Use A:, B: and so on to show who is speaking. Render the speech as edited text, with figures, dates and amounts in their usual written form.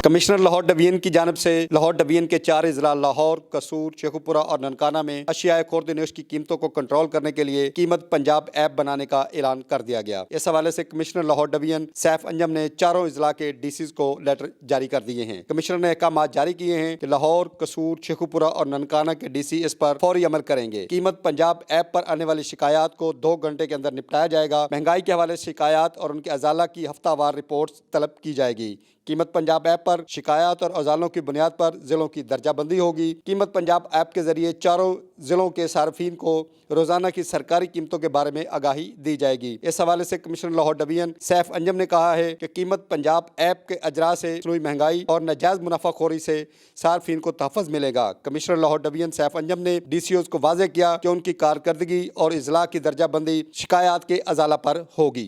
A: Commissioner Lahore division کی جانب سے لاہور ڈویژن کے 4 اضلاع لاہور، قصور، شیخوپورہ اور ننکانہ میں اشیاء خورد نوش کی قیمتوں کو کنٹرول کرنے کے لیے قیمت پنجاب ایپ بنانے کا اعلان کر دیا گیا۔ اس حوالے سے کمشنر لاہور ڈویژن سیف انجم نے 4 اضلاع کے ڈی سیز کو لیٹر جاری کر دیے ہیں۔ کمشنر نے احکامات جاری کیے ہیں کہ لاہور، قصور، شیخوپورہ اور ننکانہ کے ڈی سی اس پر فوری عمل کریں گے۔ قیمت پنجاب ایپ پر آنے والی شکایات کو 2 گھنٹے کے اندر نپٹایا جائے گا۔ مہنگائی کے حوالے سے شکایات اور ان کے ازالہ کی ہفتہ وار رپورٹس طلب کی جائے گی۔ قیمت پنجاب ایپ پر شکایات اور ازالوں کی بنیاد پر ضلعوں کی درجہ بندی ہوگی۔ قیمت پنجاب ایپ کے ذریعے 4 ضلعوں کے صارفین کو روزانہ کی سرکاری قیمتوں کے بارے میں آگاہی دی جائے گی۔ اس حوالے سے کمشنر لاہور ڈویژن سیف انجم نے کہا ہے کہ قیمت پنجاب ایپ کے اجرا سے مصنوعی مہنگائی اور ناجائز منافع خوری سے صارفین کو تحفظ ملے گا۔ کمشنر لاہور ڈویژن سیف انجم نے ڈی سی اوز کو واضح کیا کہ ان کی کارکردگی اور اضلاع کی درجہ بندی شکایات کے ازالہ پر ہوگی۔